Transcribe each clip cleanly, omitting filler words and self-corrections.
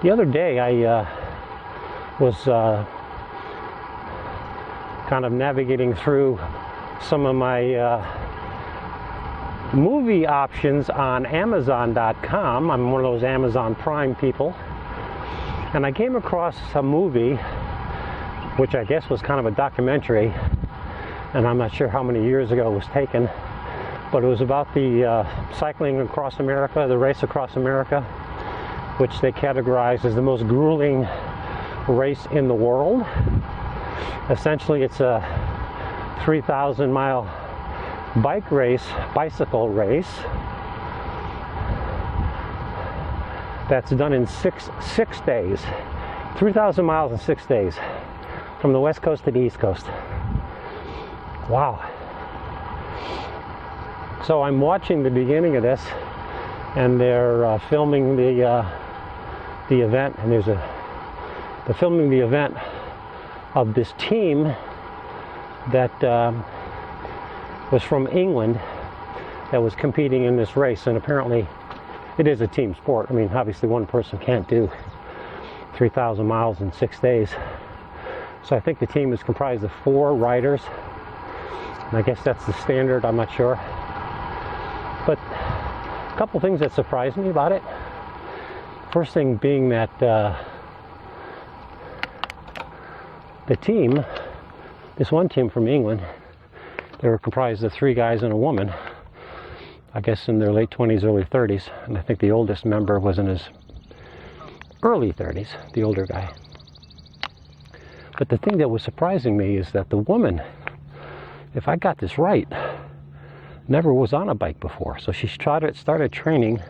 The other day I was kind of navigating through some of my movie options on Amazon.com. I'm one of those Amazon Prime people. And I came across a movie, which I guess was kind of a documentary, and I'm not sure how many years ago it was taken, but it was about the cycling across America, the race across America, which they categorize as the most grueling race in the world. Essentially, it's a 3,000-mile bicycle race that's done in six days. 3,000 miles in 6 days, from the West Coast to the East Coast. Wow. So I'm watching the beginning of this, and they're filming the event, and they're filming the event of this team that was from England that was competing in this race. And apparently it is a team sport. I mean, obviously one person can't do 3,000 miles in 6 days. So I think the team is comprised of 4 riders, and I guess that's the standard, I'm not sure. But a couple things that surprised me about it. First thing being that the team, this one team from England, they were comprised of 3 guys and a woman, I guess in their late 20s, early 30s, and I think the oldest member was in his early 30s, the older guy. But the thing that was surprising me is that the woman, if I got this right, never was on a bike before. So she started training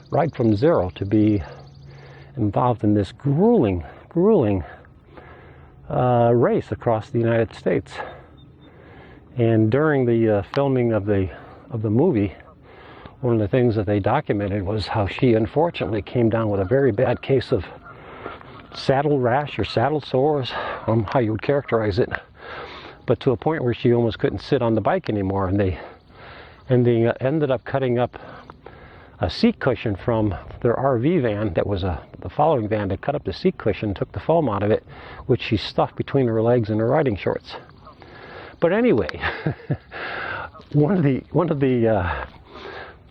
right from zero to be involved in this grueling race across the United States. And during the filming of the movie, one of the things that they documented was how she unfortunately came down with a very bad case of saddle rash or saddle sores, how you would characterize it, but to a point where she almost couldn't sit on the bike anymore. And they ended up cutting up a seat cushion from their RV van that was the following van. They cut up the seat cushion, took the foam out of it, which she stuffed between her legs and her riding shorts. But anyway, one of the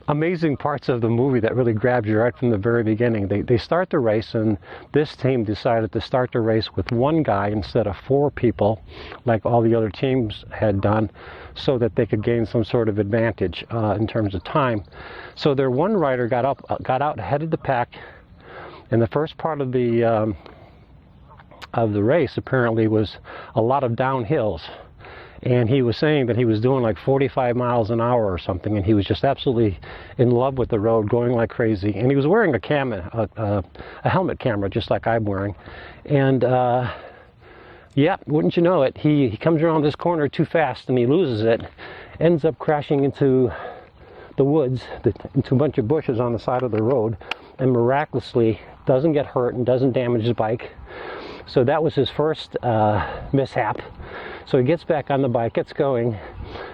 amazing parts of the movie that really grabs you right from the very beginning, they start the race, and this team decided to start the race with 1 guy instead of 4 people like all the other teams had done, so that they could gain some sort of advantage in terms of time. So their one rider got out ahead of the pack, and the first part of the race apparently was a lot of downhills. And he was saying that he was doing like 45 miles an hour or something, and he was just absolutely in love with the road, going like crazy. And he was wearing a helmet camera, just like I'm wearing. And yeah, wouldn't you know it, he comes around this corner too fast and he loses it, ends up crashing into the woods, into a bunch of bushes on the side of the road, and miraculously doesn't get hurt and doesn't damage his bike. So that was his first mishap. So he gets back on the bike, gets going,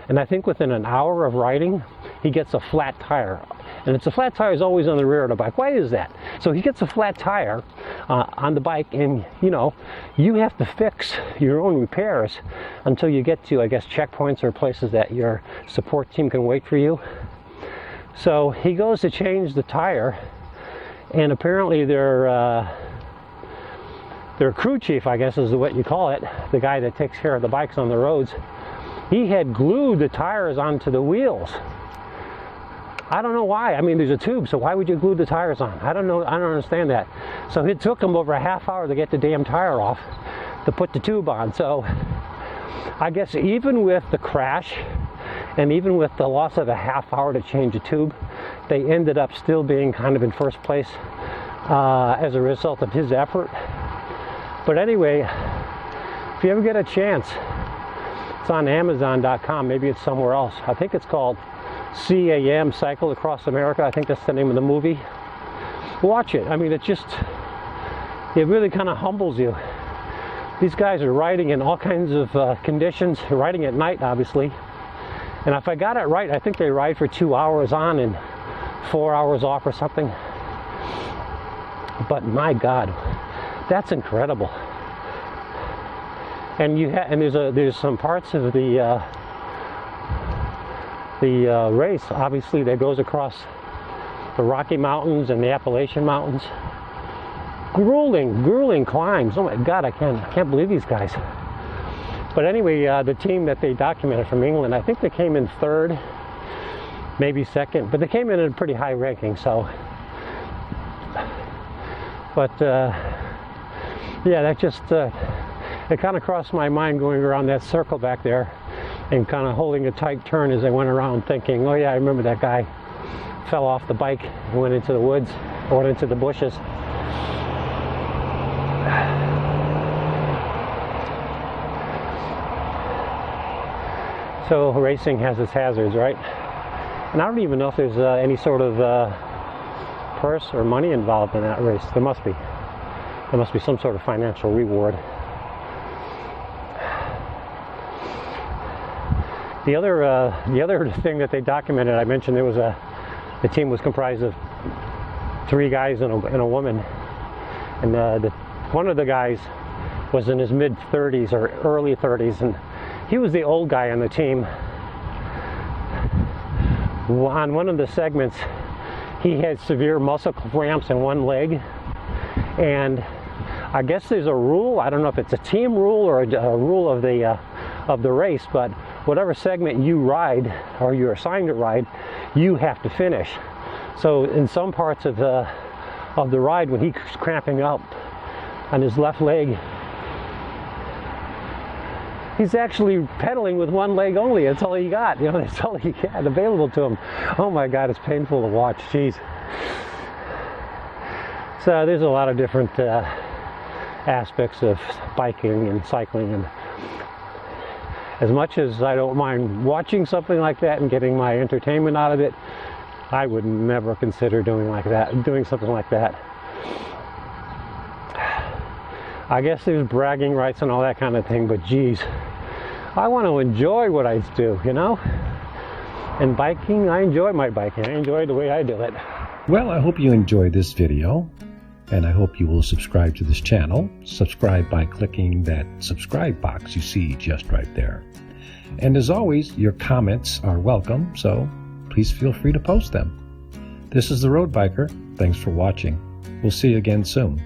and I think within an hour of riding, he gets a flat tire. And it's a flat tire is always on the rear of the bike. Why is that? So he gets a flat tire on the bike, and you have to fix your own repairs until you get to, I guess, checkpoints or places that your support team can wait for you. So he goes to change the tire, and apparently their crew chief, I guess is what you call it, the guy that takes care of the bikes on the roads, he had glued the tires onto the wheels. I don't know why. I mean, there's a tube, so why would you glue the tires on? I don't know. I don't understand that. So it took him over a half hour to get the damn tire off to put the tube on. So I guess even with the crash and even with the loss of a half hour to change a tube, they ended up still being kind of in first place as a result of his effort. But anyway, if you ever get a chance, it's on Amazon.com. Maybe it's somewhere else. I think it's called CAM, Cycle Across America. I think that's the name of the movie. Watch it. I mean, it really kind of humbles you. These guys are riding in all kinds of conditions, riding at night, obviously. And if I got it right, I think they ride for 2 hours on and 4 hours off or something. But my God, that's incredible. And there's some parts of the race, obviously, that goes across the Rocky Mountains and the Appalachian Mountains. Grueling climbs. Oh my God, I can't believe these guys. But anyway, the team that they documented from England, I think they came in third, maybe second, but they came in at a pretty high ranking. So, but yeah, that just it kind of crossed my mind going around that circle back there and kind of holding a tight turn as I went around, thinking, oh yeah, I remember that guy fell off the bike and went into the woods, or went into the bushes. So racing has its hazards, right? And I don't even know if there's any sort of purse or money involved in that race. There must be. There must be some sort of financial reward. The other thing that they documented, I mentioned there was the team was comprised of 3 guys and a woman, and one of the guys was in his mid-30s or early 30s, and he was the old guy on the team. On one of the segments, he had severe muscle cramps in one leg, and I guess there's a rule. I don't know if it's a team rule or a rule of the race, but whatever segment you ride or you're assigned to ride, you have to finish. So in some parts of the ride, when he's cramping up on his left leg, he's actually pedaling with one leg only. That's all he got. That's all he had available to him. Oh my God, it's painful to watch. Jeez. So there's a lot of different aspects of biking and cycling, and as much as I don't mind watching something like that and getting my entertainment out of it, I would never consider doing something like that. I guess there's bragging rights and all that kind of thing, but geez, I want to enjoy what I do, And biking, I enjoy my biking. I enjoy the way I do it. Well, I hope you enjoyed this video, and I hope you will subscribe to this channel. Subscribe by clicking that subscribe box you see just right there. And as always, your comments are welcome, so please feel free to post them. This is The Road Biker. Thanks for watching. We'll see you again soon.